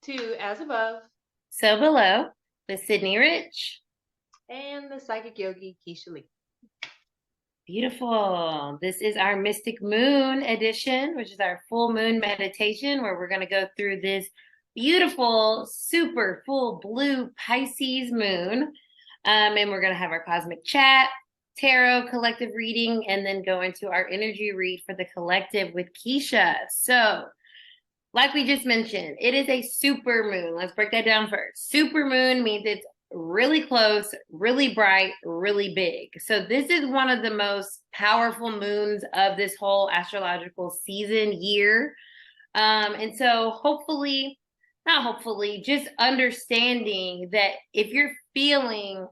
to As Above So below with Sydney Rich. and the Psychic Yogi Keisha Lee. Beautiful. This is our Mystic Moon edition, which is our full moon meditation, where we're going to go through this beautiful, super full blue Pisces moon. And we're going to have our cosmic chat, tarot collective reading, and then go into our energy read for the collective with Keisha. So, like we just mentioned, it is a super moon. Let's break that down first. Super moon means it's really close, really bright, really big. So this is one of the most powerful moons of this whole astrological season year. And so hopefully, not hopefully, just understanding that if you're feeling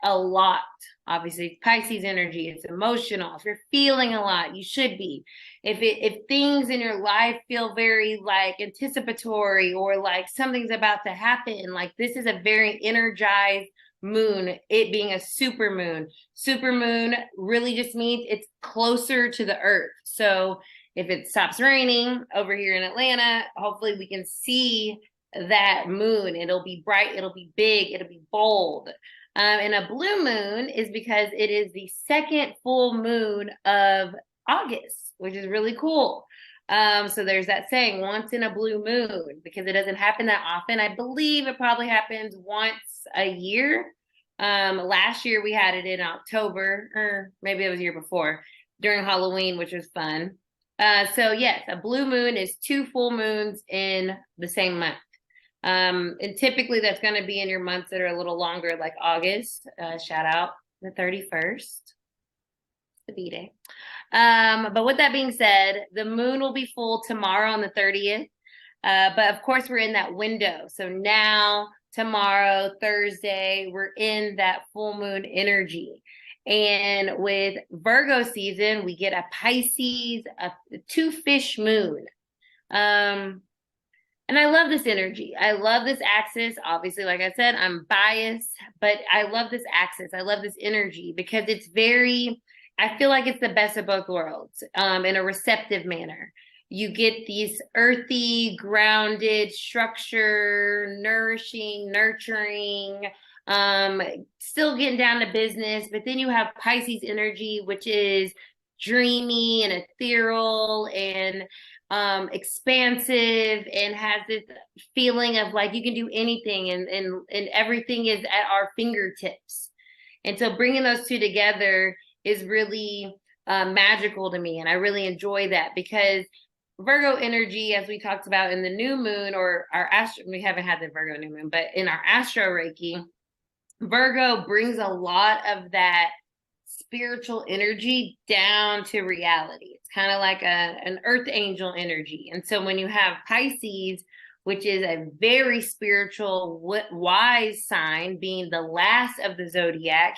a lot, obviously Pisces energy, it's emotional. If you're feeling a lot, you should be. If things in your life feel very like anticipatory or like something's about to happen, like this is a very energized moon, it being a super moon. Super moon really just means it's closer to the earth. So if it stops raining over here in Atlanta, hopefully we can see that moon. It'll be bright, it'll be big, it'll be bold. And a blue moon is because it is the second full moon of August, which is really cool. So there's that saying, once in a blue moon, because it doesn't happen that often. I believe it probably happens once a year. Last year we had it in October, or maybe it was the year before, during Halloween, which was fun. So yes, a blue moon is two full moons in the same month. And typically that's going to be in your months that are a little longer, like August. Shout out the 31st, the B-Day. But with that being said, the moon will be full tomorrow on the 30th. But of course, we're in that window. So now, tomorrow, Thursday, we're in that full moon energy. And with Virgo season, we get a Pisces, a two fish moon. And I love this energy. I love this axis. Obviously, like I said, I'm biased, but I love this axis. I love this energy because it's very, I feel like it's the best of both worlds in a receptive manner. You get these earthy, grounded structure, nourishing, nurturing, still getting down to business. But then you have Pisces energy, which is dreamy and ethereal and expansive and has this feeling of like you can do anything and everything is at our fingertips. And so bringing those two together is really magical to me. And I really enjoy that because Virgo energy, as we talked about in the new moon or our astro, we haven't had the Virgo new moon, but in our astro Reiki, Virgo brings a lot of that spiritual energy down to reality. It's kind of like an earth angel energy. And so when you have Pisces, which is a very spiritual, wise sign, being the last of the zodiac,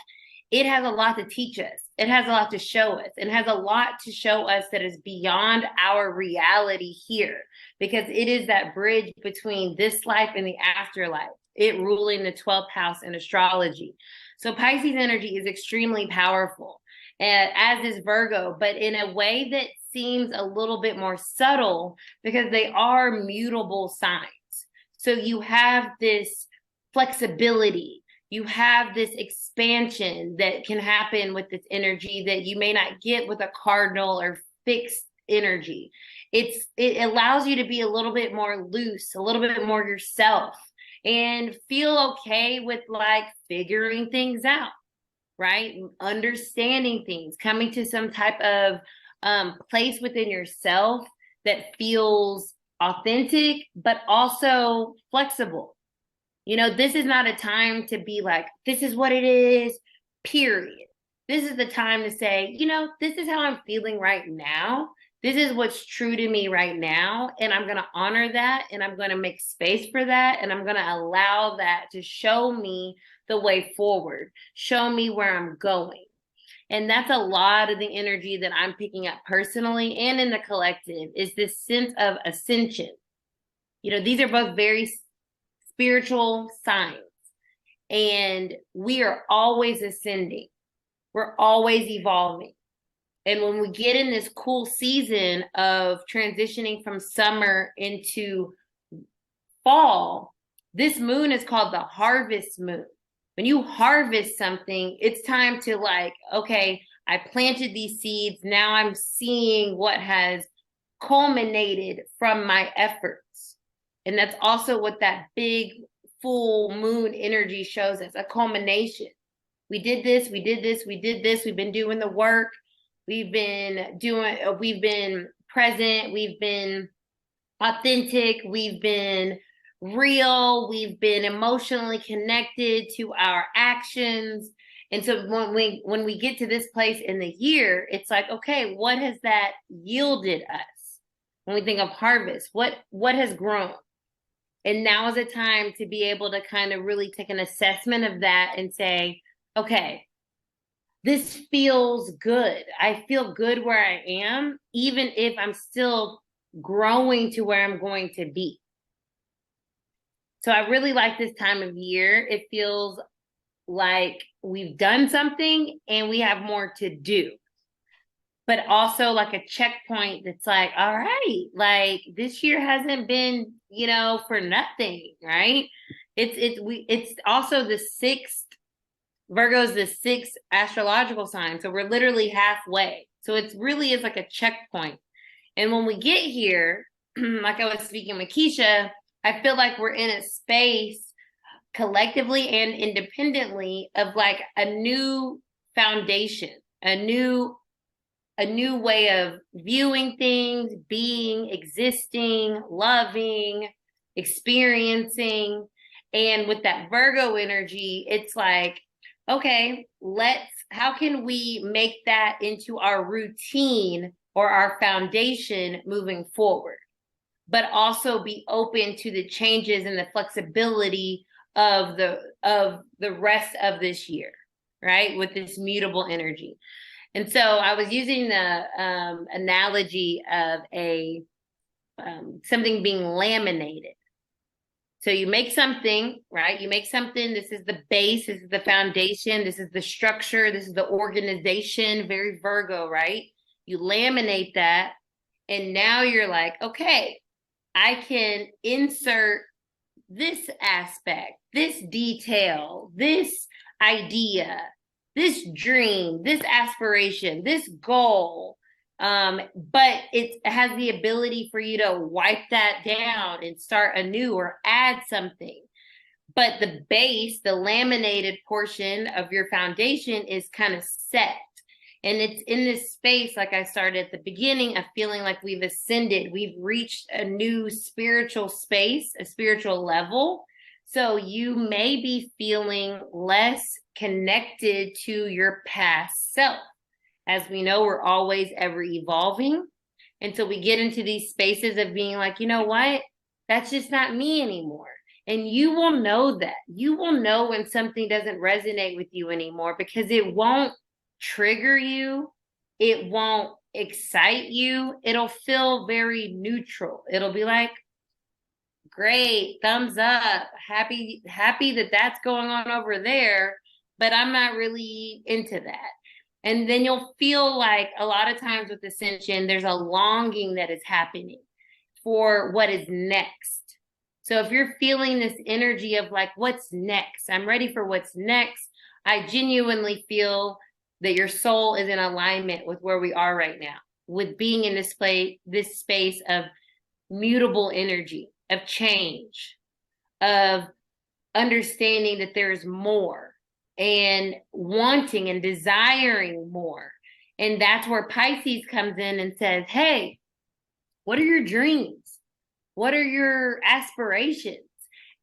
it has a lot to teach us. It has a lot to show us. It has a lot to show us that is beyond our reality here, because it is that bridge between this life and the afterlife, it ruling the 12th house in astrology. So Pisces energy is extremely powerful, as is Virgo, but in a way that seems a little bit more subtle because they are mutable signs. So you have this flexibility, you have this expansion that can happen with this energy that you may not get with a cardinal or fixed energy. It allows you to be a little bit more loose, a little bit more yourself, and feel okay with like figuring things out, right? Understanding things, coming to some type of place within yourself that feels authentic, but also flexible. You know, this is not a time to be like, this is what it is, period. This is the time to say, you know, this is how I'm feeling right now. This is what's true to me right now. And I'm going to honor that. And I'm going to make space for that. And I'm going to allow that to show me the way forward, show me where I'm going. And that's a lot of the energy that I'm picking up personally and in the collective is this sense of ascension. You know, these are both very spiritual signs. And we are always ascending. We're always evolving. And when we get in this cool season of transitioning from summer into fall, this moon is called the harvest moon. When you harvest something, it's time to like, okay, I planted these seeds. Now I'm seeing what has culminated from my efforts. And that's also what that big full moon energy shows us, a culmination. We did this, we did this, we did this. We've been doing the work. We've been present. We've been authentic. We've been real. We've been emotionally connected to our actions. And so when we get to this place in the year, it's like, okay, what has that yielded us? When we think of harvest, what has grown? And now is the time to be able to kind of really take an assessment of that and say, okay, this feels good. I feel good where I am, even if I'm still growing to where I'm going to be. So I really like this time of year. It feels like we've done something and we have more to do, but also like a checkpoint that's like, all right, like this year hasn't been, for nothing, right? It's also the sixth. Virgo's the sixth astrological sign. So we're literally halfway. So it really is like a checkpoint. And when we get here, like I was speaking with Keisha, I feel like we're in a space collectively and independently of like a new foundation, a new way of viewing things, being, existing, loving, experiencing. And with that Virgo energy, it's like, okay, how can we make that into our routine or our foundation moving forward, but also be open to the changes and the flexibility of the rest of this year, right? With this mutable energy. And so I was using the analogy of something being laminated. So you make something, right? You make something. This is the base. This is the foundation. This is the structure. This is the organization. Very Virgo, right? You laminate that. And now you're like, okay, I can insert this aspect, this detail, this idea, this dream, this aspiration, this goal. But it has the ability for you to wipe that down and start anew or add something. But the base, the laminated portion of your foundation is kind of set. And it's in this space, like I started at the beginning, of feeling like we've ascended. We've reached a new spiritual space, a spiritual level. So you may be feeling less connected to your past self. As we know, we're always ever evolving. And so we get into these spaces of being like, you know what? That's just not me anymore. And you will know that. You will know when something doesn't resonate with you anymore, because it won't trigger you. It won't excite you. It'll feel very neutral. It'll be like, great, thumbs up, happy that that's going on over there, but I'm not really into that. And then you'll feel like a lot of times with ascension, there's a longing that is happening for what is next. So if you're feeling this energy of like, what's next? I'm ready for what's next. I genuinely feel that your soul is in alignment with where we are right now, with being in this space of mutable energy, of change, of understanding that there's more, and wanting and desiring more. And that's where Pisces comes in and says, hey, what are your dreams? What are your aspirations?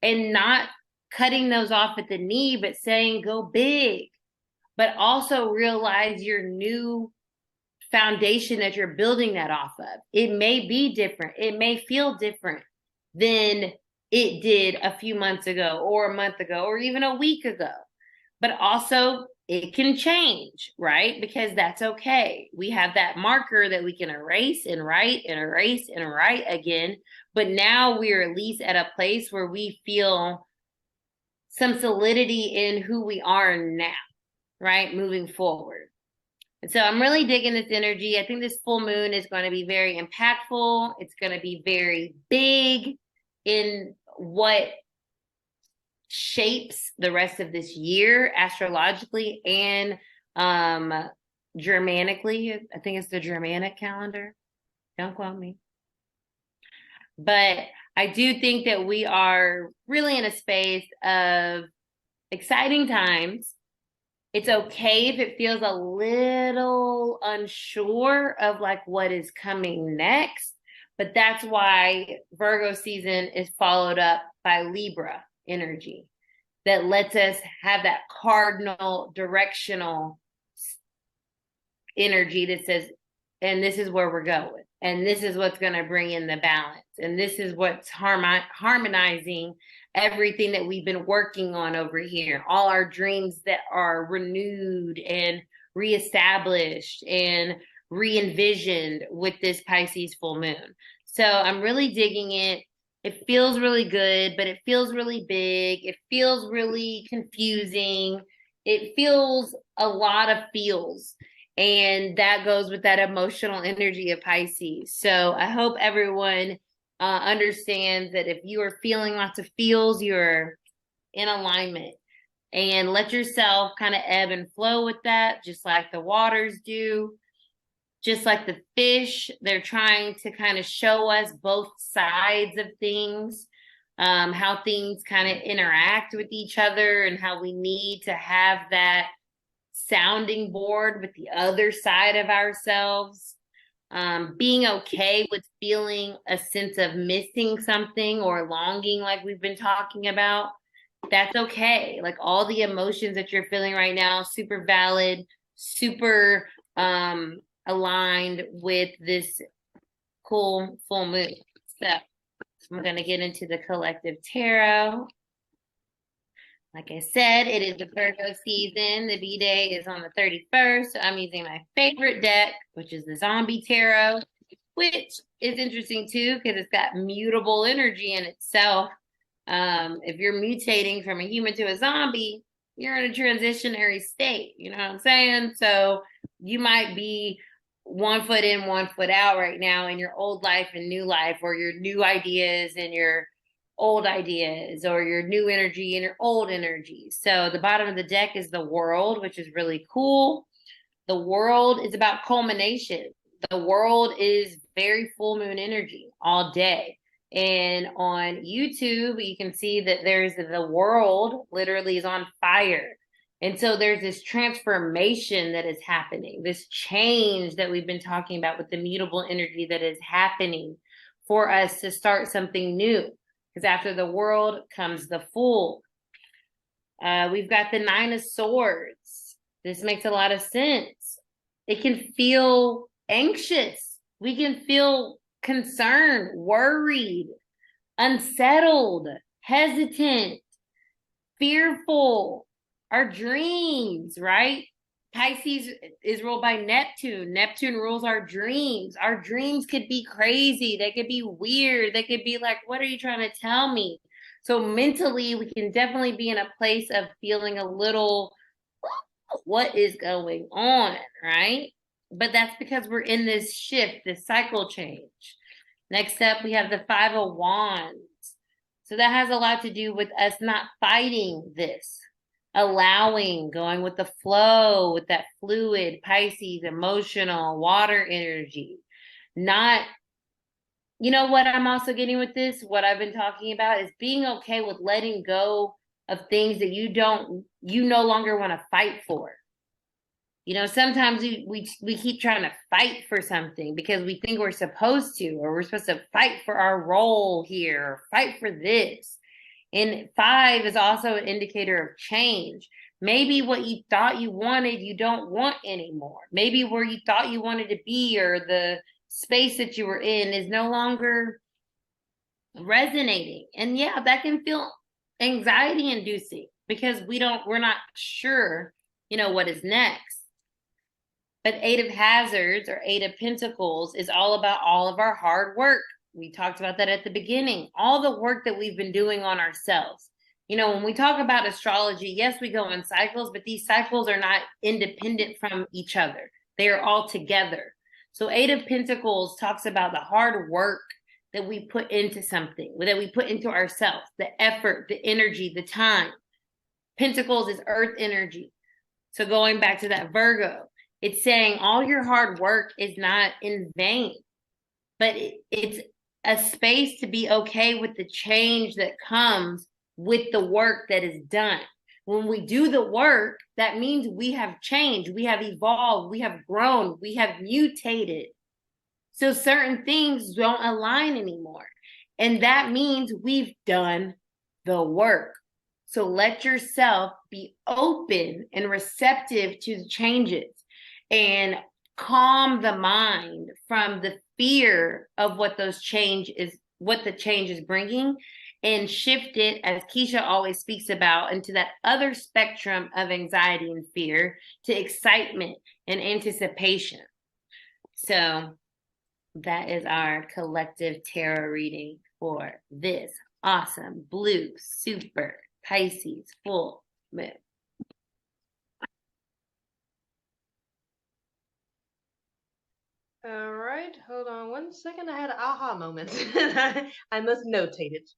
And not cutting those off at the knee, but saying, go big, but also realize your new foundation that you're building that off of. It may be different. It may feel different than it did a few months ago or a month ago or even a week ago. But also it can change, right? Because that's okay. We have that marker that we can erase and write and erase and write again. But now we're at least at a place where we feel some solidity in who we are now, right? Moving forward. And so I'm really digging this energy. I think this full moon is going to be very impactful. It's going to be very big in what shapes the rest of this year astrologically and Germanically. I think it's the Germanic calendar. Don't quote me. But I do think that we are really in a space of exciting times. It's okay if it feels a little unsure of like what is coming next, but that's why Virgo season is followed up by Libra energy that lets us have that cardinal directional energy that says, and this is where we're going, and this is what's going to bring in the balance, and this is what's harmonizing everything that we've been working on over here, all our dreams that are renewed and reestablished and re-envisioned with this Pisces full moon. So I'm really digging it. It feels really good, but it feels really big. It feels really confusing. It feels a lot of feels. And that goes with that emotional energy of Pisces. So I hope everyone understands that if you are feeling lots of feels, you're in alignment. And let yourself kind of ebb and flow with that, just like the waters do. Just like the fish, they're trying to kind of show us both sides of things, how things kind of interact with each other and how we need to have that sounding board with the other side of ourselves. Being okay with feeling a sense of missing something or longing, like we've been talking about. That's okay. Like all the emotions that you're feeling right now, super valid, super aligned with this cool full moon. So I'm going to get into the collective tarot. Like I said, it is the Virgo season. The B-Day is on the 31st. So I'm using my favorite deck, which is the Zombie Tarot, which is interesting too, because it's got mutable energy in itself. If you're mutating from a human to a zombie, you're in a transitionary state. You know what I'm saying? So you might be 1 foot in, 1 foot out right now in your old life and new life, or your new ideas and your old ideas, or your new energy and your old energy. So the bottom of the deck is the World, which is really cool. The World is about culmination. The World is very full moon energy all day. And on YouTube, you can see that there's the world literally is on fire. And so there's this transformation that is happening, this change that we've been talking about with the mutable energy that is happening for us to start something new. Because after the world comes the Fool. We've got the Nine of Swords. This makes a lot of sense. It can feel anxious. We can feel concerned, worried, unsettled, hesitant, fearful. Our dreams, right? Pisces is ruled by Neptune. Neptune rules our dreams. Our dreams could be crazy. They could be weird. They could be like, what are you trying to tell me? So mentally, we can definitely be in a place of feeling a little, what is going on, right? But that's because we're in this shift, this cycle change. Next up, we have the Five of Wands. So that has a lot to do with us not fighting this, allowing, going with the flow, with that fluid, Pisces, emotional, water energy. Not, you know what I'm also getting with this, what I've been talking about is being okay with letting go of things that you no longer want to fight for. You know, sometimes we keep trying to fight for something because we think we're supposed to, or we're supposed to fight for our role here, or fight for this. And 5 is also an indicator of change. Maybe what you thought you wanted, you don't want anymore. Maybe where you thought you wanted to be, or the space that you were in, is no longer resonating. And yeah, that can feel anxiety inducing because we're not sure, what is next. But 8 of Hazards, or 8 of Pentacles, is all about all of our hard work. We talked about that at the beginning. All the work that we've been doing on ourselves. When we talk about astrology, yes, we go in cycles, but these cycles are not independent from each other. They are all together. So 8 of Pentacles talks about the hard work that we put into something, that we put into ourselves, the effort, the energy, the time. Pentacles is earth energy. So going back to that Virgo, it's saying all your hard work is not in vain, but it's a space to be okay with the change that comes with the work that is done. When we do the work, that means we have changed, we have evolved, we have grown, we have mutated. So certain things don't align anymore. And that means we've done the work. So let yourself be open and receptive to the changes and calm the mind from the fear of what the change is bringing, and shift it, as Keisha always speaks about, into that other spectrum of anxiety and fear to excitement and anticipation. So that is our collective tarot reading for this awesome blue super Pisces full moon. All right, hold on 1 second. I had an aha moment. I must notate it.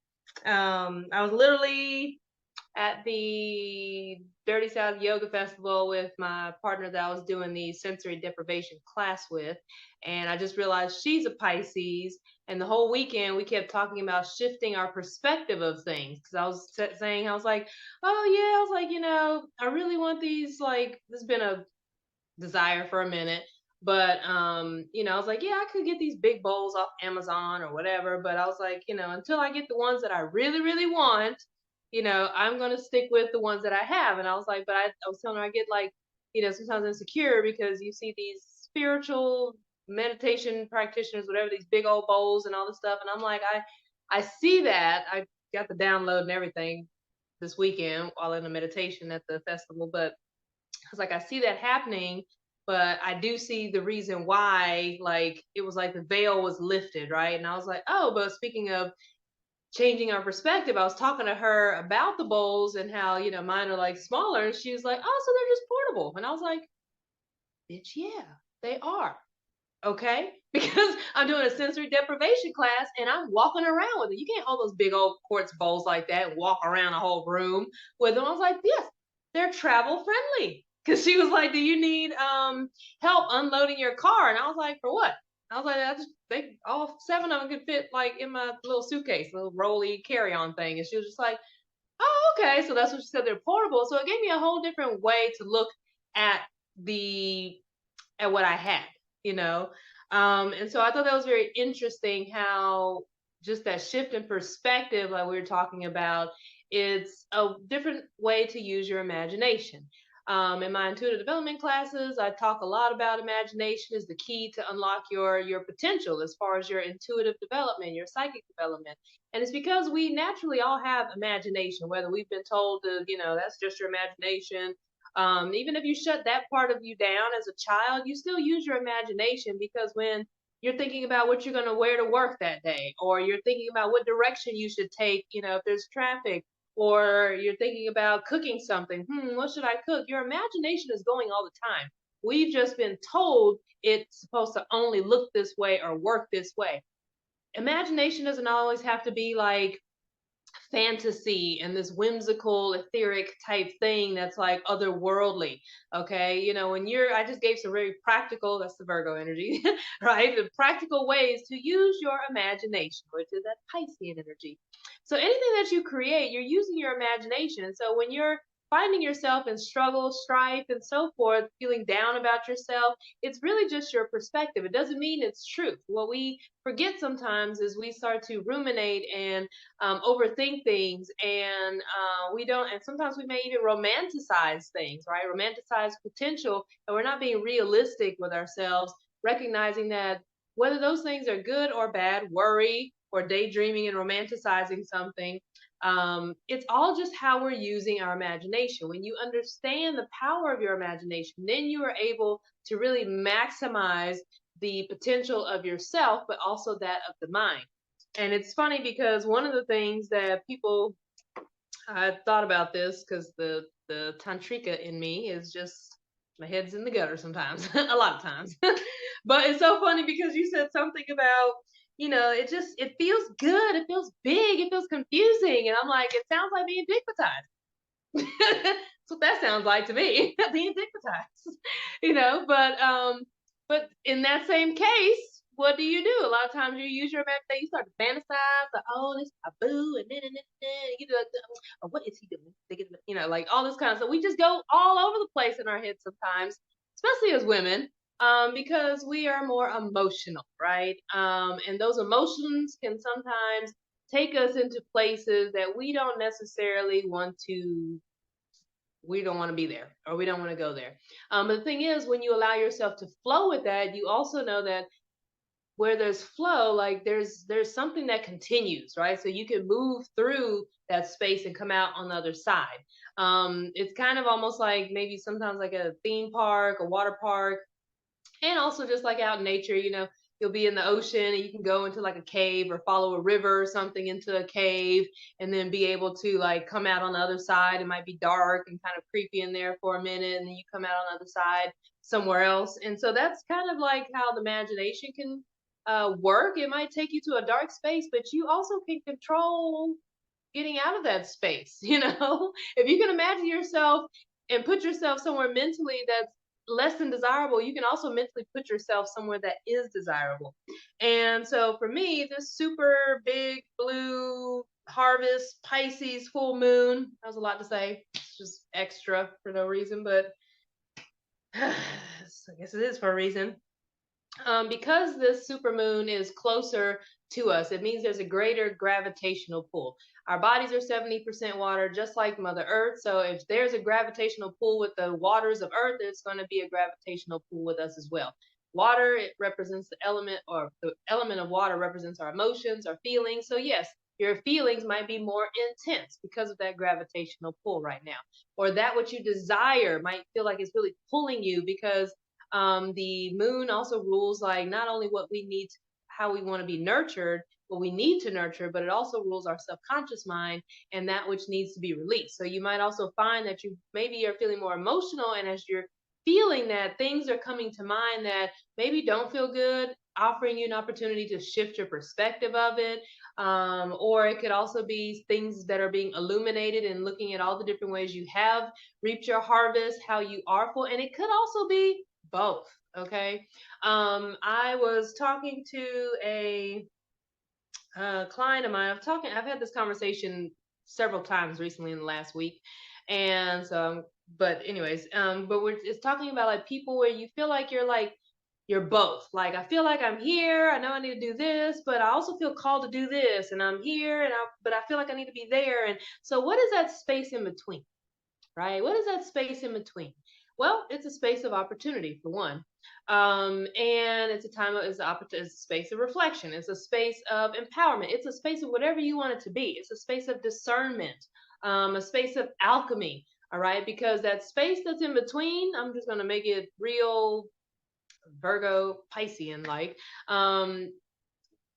I was literally at the Dirty South Yoga Festival with my partner that I was doing the sensory deprivation class with, and I just realized she's a Pisces. And the whole weekend we kept talking about shifting our perspective of things, because I was saying, I was like, oh yeah, I was like, I really want these, like, this has been a desire for a minute. But I was like, yeah, I could get these big bowls off Amazon or whatever. But I was like, until I get the ones that I really, really want, I'm gonna stick with the ones that I have. And I was like, but I was telling her I get, like, sometimes insecure because you see these spiritual meditation practitioners, whatever, these big old bowls and all this stuff. And I'm like, I see that. I got the download and everything this weekend while in a meditation at the festival, but I was like, I see that happening, but I do see the reason why, like, it was like the veil was lifted, right? And I was like, oh, but speaking of changing our perspective, I was talking to her about the bowls and how, mine are like smaller. And she was like, oh, so they're just portable. And I was like, bitch, yeah, they are. Okay. Because I'm doing a sensory deprivation class and I'm walking around with it. You can't hold those big old quartz bowls like that and walk around a whole room with them. I was like, yes, they're travel friendly. Because she was like, do you need help unloading your car? And I was like, for what? I was like, they all 7 of them could fit, like, in my little suitcase, little rolly carry-on thing. And she was just like, oh, okay. So that's what she said, they're portable. So it gave me a whole different way to look at the at what I had, you know. And so I thought that was very interesting how just that shift in perspective, like we were talking about, it's a different way to use your imagination. In my intuitive development classes, I talk a lot about imagination is the key to unlock your potential as far as your intuitive development, your psychic development. And it's because we naturally all have imagination, whether we've been told to, that's just your imagination. Even if you shut that part of you down as a child, you still use your imagination, because when you're thinking about what you're going to wear to work that day, or you're thinking about what direction you should take, if there's traffic, or you're thinking about cooking something, what should I cook? Your imagination is going all the time. We've just been told it's supposed to only look this way or work this way. Imagination doesn't always have to be like fantasy and this whimsical etheric type thing that's like otherworldly. Okay, when I just gave some very practical, that's the Virgo energy, right, the practical ways to use your imagination, which is that Piscean energy. So anything that you create, you're using your imagination. And so when you're finding yourself in struggle, strife, and so forth, feeling down about yourself, it's really just your perspective. It doesn't mean it's truth. What we forget sometimes is we start to ruminate and overthink things, and we don't, and sometimes we may even romanticize things, right? Romanticize potential, and we're not being realistic with ourselves, recognizing that whether those things are good or bad, worry or daydreaming and romanticizing something, it's all just how we're using our imagination. When you understand the power of your imagination, then you are able to really maximize the potential of yourself, but also that of the mind. And it's funny because one of the things that people, I thought about this because the tantrika in me is just, my head's in the gutter sometimes, a lot of times. But it's so funny because you said something about, it feels good. It feels big. It feels confusing. And I'm like, it sounds like being digmatized. That's what that sounds like to me, being digmatized. But in that same case, what do? A lot of times you use your imagination, you start to fantasize, like, oh, this boo, and what is he doing? Like all this kind of stuff. We just go all over the place in our heads sometimes, especially as women, because we are more emotional, right? And those emotions can sometimes take us into places that we don't want to be there, or we don't want to go there. But the thing is, when you allow yourself to flow with that, you also know that where there's flow, like there's something that continues, right? So you can move through that space and come out on the other side. It's kind of almost like maybe sometimes like a theme park, a water park, and also just like out in nature, you'll be in the ocean and you can go into like a cave or follow a river or something into a cave and then be able to like come out on the other side. It might be dark and kind of creepy in there for a minute, and then you come out on the other side somewhere else. And so that's kind of like how the imagination can work. It might take you to a dark space, but you also can control getting out of that space. If you can imagine yourself and put yourself somewhere mentally that's less than desirable, you can also mentally put yourself somewhere that is desirable. And so for me, this super big blue harvest Pisces full moon, that was a lot to say. It's just extra for no reason, but I guess it is for a reason. Because this supermoon is closer to us, it means there's a greater gravitational pull. Our bodies are 70% water, just like Mother Earth. So if there's a gravitational pull with the waters of Earth, there's going to be a gravitational pull with us as well. Water, it represents the element, or the element of water represents our emotions, our feelings. So yes, your feelings might be more intense because of that gravitational pull right now. Or that what you desire might feel like it's really pulling you, because the moon also rules like not only what we need, how we want to be nurtured, what we need to nurture, but it also rules our subconscious mind and that which needs to be released. So you might also find that you maybe are feeling more emotional, and as you're feeling that, things are coming to mind that maybe don't feel good, offering you an opportunity to shift your perspective of it. Or it could also be things that are being illuminated and looking at all the different ways you have reaped your harvest, how you are full. And it could also be both. Okay. I was talking to a client of mine. I've had this conversation several times recently in the last week. And so, but anyways, it's talking about like people where you feel like you're both. Like, I feel like I'm here. I know I need to do this, but I also feel called to do this, and I'm here, but I feel like I need to be there. And so, what is that space in between? Right? What is that space in between? Well, it's a space of opportunity for one, and it's a space of reflection. It's a space of empowerment. It's a space of whatever you want it to be. It's a space of discernment, a space of alchemy. All right, because that space that's in between, I'm just gonna make it real Virgo Piscean like.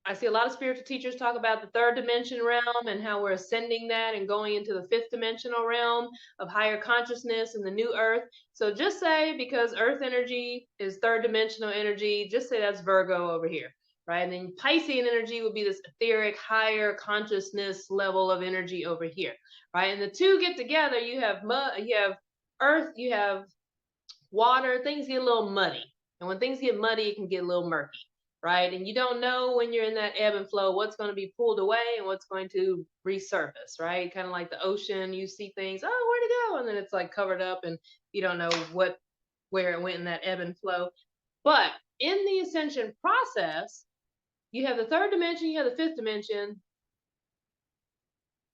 I see a lot of spiritual teachers talk about the third dimension realm and how we're ascending that and going into the fifth dimensional realm of higher consciousness and the new earth. So just say, because earth energy is third dimensional energy, just say that's Virgo over here, right? And then Piscean energy would be this etheric, higher consciousness level of energy over here, right? And the two get together, you have earth, you have water. Things get a little muddy. And when things get muddy, it can get a little murky, right? And you don't know when you're in that ebb and flow what's going to be pulled away and what's going to resurface, right? Kind of like the ocean, you see things, oh, where'd it go? And then it's like covered up and you don't know where it went in that ebb and flow. But in the ascension process, you have the third dimension, you have the fifth dimension.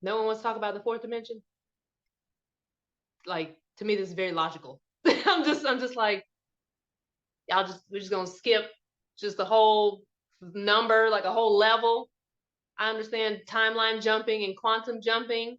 No one wants to talk about the fourth dimension. Like, to me, this is very logical. I'm just like, we're just gonna skip just the whole number, like a whole level. I understand timeline jumping and quantum jumping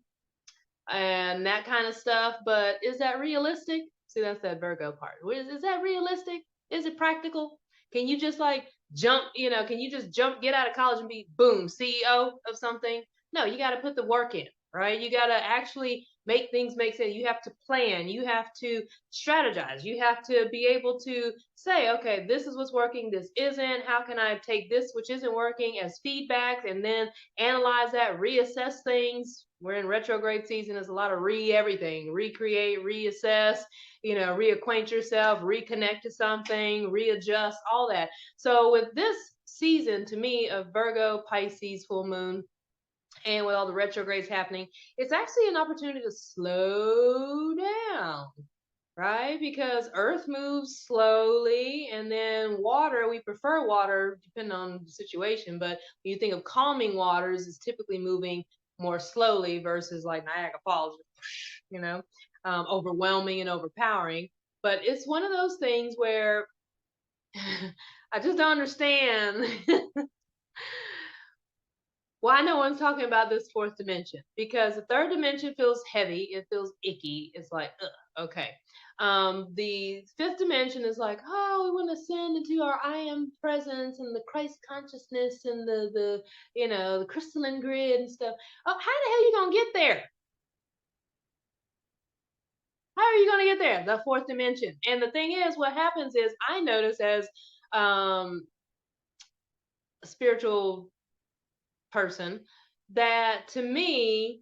and that kind of stuff, but is that realistic? See, that's that Virgo part. Is that realistic? Is it practical? Can you just like jump, can you just jump, get out of college and be boom, CEO of something? No, you got to put the work in, right? You got to actually make things make sense. You have to plan. You have to strategize. You have to be able to say, okay, this is what's working, this isn't. How can I take this which isn't working as feedback and then analyze that, reassess things? We're in retrograde season. There's a lot of everything, recreate, reassess, reacquaint yourself, reconnect to something, readjust, all that. So with this season, to me, of Virgo, Pisces, full moon, and with all the retrogrades happening, it's actually an opportunity to slow down, right? Because Earth moves slowly, and then water, we prefer water depending on the situation, but when you think of calming waters, it's typically moving more slowly versus like Niagara Falls, overwhelming and overpowering. But it's one of those things where I just don't understand. Well, I know I'm talking about this fourth dimension because the third dimension feels heavy. It feels icky. It's like, ugh, okay. The fifth dimension is like, oh, we want to ascend into our I am presence and the Christ consciousness and the crystalline grid and stuff. Oh, how the hell are you gonna get there? How are you gonna get there? The fourth dimension. And the thing is, what happens is I notice as a spiritual person that to me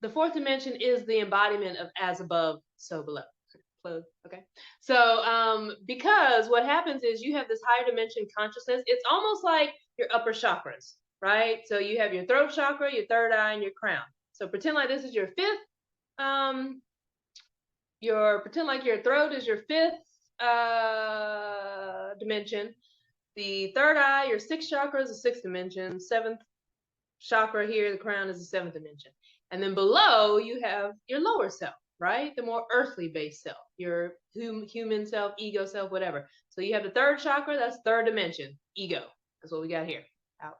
the fourth dimension is the embodiment of as above, so below. Okay. So because what happens is you have this higher dimension consciousness. It's almost like your upper chakras, right? So you have your throat chakra, your third eye, and your crown. So pretend like this is your fifth. Pretend like your throat is your fifth dimension. The third eye, your sixth chakra is the sixth dimension. Seventh chakra here, the crown, is the seventh dimension. And then below you have your lower self, right? The more earthly based self, your human self, ego self, whatever. So you have the third chakra, that's third dimension, ego. That's what we got here, out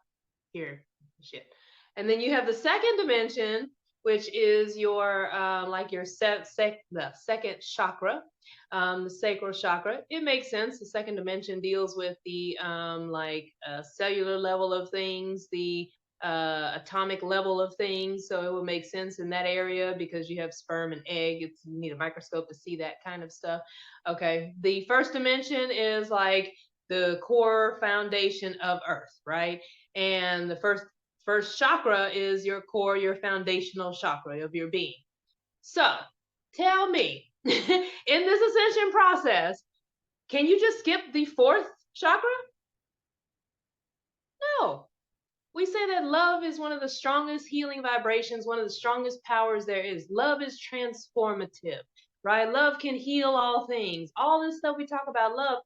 here, shit. And then you have the second dimension, which is your the second chakra, the sacral chakra. It makes sense. The second dimension deals with the cellular level of things, the atomic level of things. So it would make sense in that area because you have sperm and egg. You need a microscope to see that kind of stuff. Okay. The first dimension is like the core foundation of Earth, right? And the first chakra is your core, your foundational chakra of your being. So tell me, in this ascension process, can you just skip the fourth chakra? No. We say that love is one of the strongest healing vibrations, one of the strongest powers there is. Love is transformative, right? Love can heal all things. All this stuff we talk about love,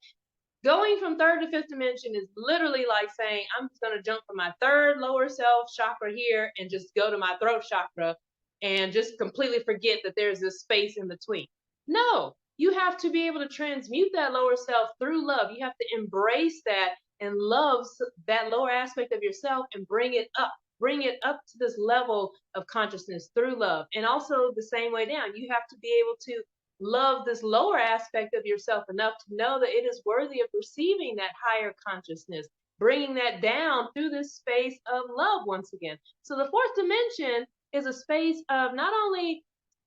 going from third to fifth dimension is literally like saying, I'm just going to jump from my third lower self chakra here and just go to my throat chakra and just completely forget that there's this space in between. No, you have to be able to transmute that lower self through love. You have to embrace that and love that lower aspect of yourself and bring it up to this level of consciousness through love. And also the same way down, you have to be able to love this lower aspect of yourself enough to know that it is worthy of receiving that higher consciousness, bringing that down through this space of love once again. So the fourth dimension is a space of not only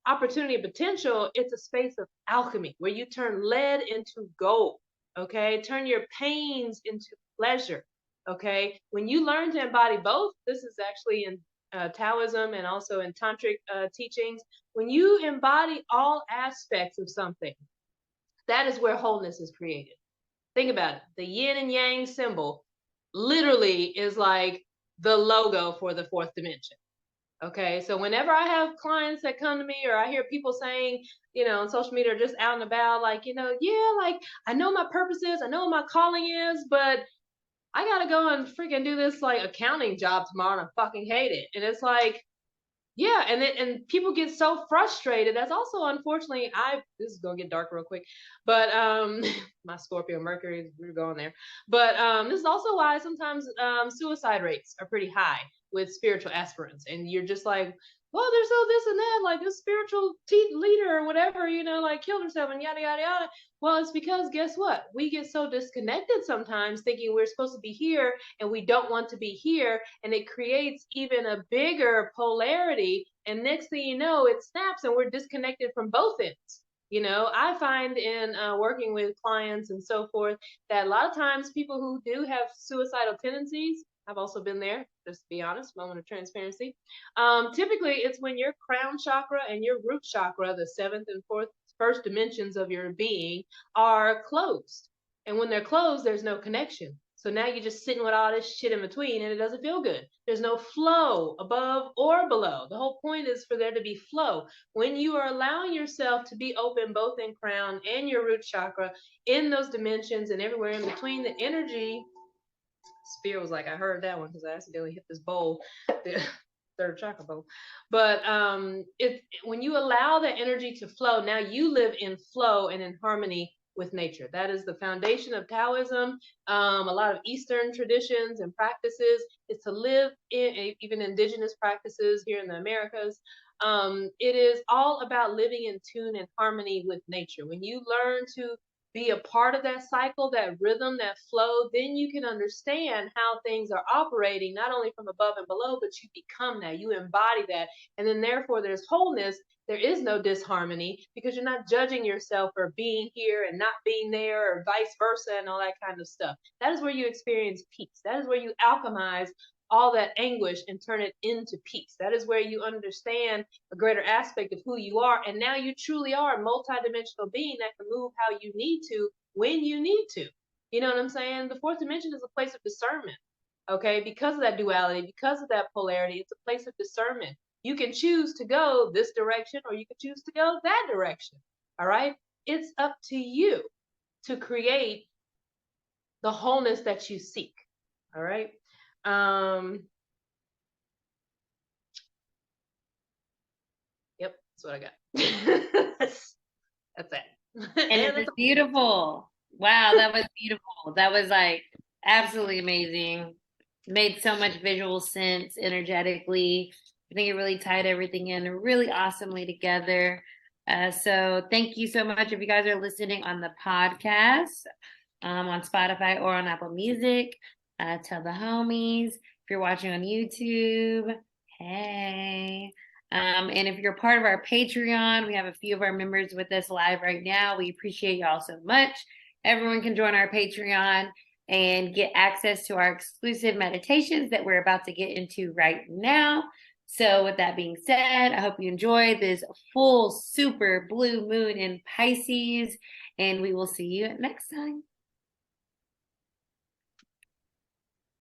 opportunity and potential, it's a space of alchemy where you turn lead into gold. Okay, turn your pains into pleasure. Okay, when you learn to embody both, this is actually in Taoism and also in tantric teachings. When you embody all aspects of something, that is where wholeness is created. Think about it. The yin and yang symbol literally is like the logo for the fourth dimension. Okay, so whenever I have clients that come to me or I hear people saying, on social media or just out and about, like, yeah, like I know my purpose is, I know what my calling is, but I gotta go and freaking do this like accounting job tomorrow and I fucking hate it. And it's like, yeah, and people get so frustrated. That's also unfortunately, this is gonna get dark real quick, but my Scorpio Mercury, we're going there. But this is also why sometimes suicide rates are pretty high with spiritual aspirants, and you're just like, well, they're so this and that, like this spiritual leader or whatever, like killed herself and yada yada yada. Well, it's because guess what? We get so disconnected sometimes, thinking we're supposed to be here and we don't want to be here, and it creates even a bigger polarity. And next thing you know, it snaps, and we're disconnected from both ends. I find in working with clients and so forth that a lot of times people who do have suicidal tendencies, I've also been there, just to be honest, moment of transparency. Typically, it's when your crown chakra and your root chakra, the seventh and fourth, first dimensions of your being, are closed. And when they're closed, there's no connection. So now you're just sitting with all this shit in between, and it doesn't feel good. There's no flow above or below. The whole point is for there to be flow. When you are allowing yourself to be open both in crown and your root chakra, in those dimensions and everywhere in between, the energy, Spear was like, I heard that one because I accidentally hit this bowl, the third chakra bowl. But when you allow the energy to flow, now you live in flow and in harmony with nature. That is the foundation of Taoism. A lot of Eastern traditions and practices is to live in, even indigenous practices here in the Americas. It is all about living in tune and harmony with nature. When you learn to be a part of that cycle, that rhythm, that flow, then you can understand how things are operating, not only from above and below, but you become that, you embody that. And then therefore there's wholeness. There is no disharmony because you're not judging yourself for being here and not being there or vice versa and all that kind of stuff. That is where you experience peace. That is where you alchemize all that anguish and turn it into peace. That is where you understand a greater aspect of who you are. And now you truly are a multidimensional being that can move how you need to when you need to. You know what I'm saying? The fourth dimension is a place of discernment. Okay. Because of that duality, because of that polarity, it's a place of discernment. You can choose to go this direction or you can choose to go that direction. All right. It's up to you to create the wholeness that you seek. All right. Yep, that's what I got. That's it. And it And was that's beautiful. Wow, that was beautiful. That was like absolutely amazing. Made so much visual sense energetically. I think it really tied everything in really awesomely together. So thank you so much. If you guys are listening on the podcast, on Spotify or on Apple Music, tell the homies. If you're watching on YouTube, hey. And if you're part of our Patreon, we have a few of our members with us live right now. We appreciate y'all so much. Everyone can join our Patreon and get access to our exclusive meditations that we're about to get into right now. So with that being said, I hope you enjoyed this full super blue moon in Pisces, and we will see you next time.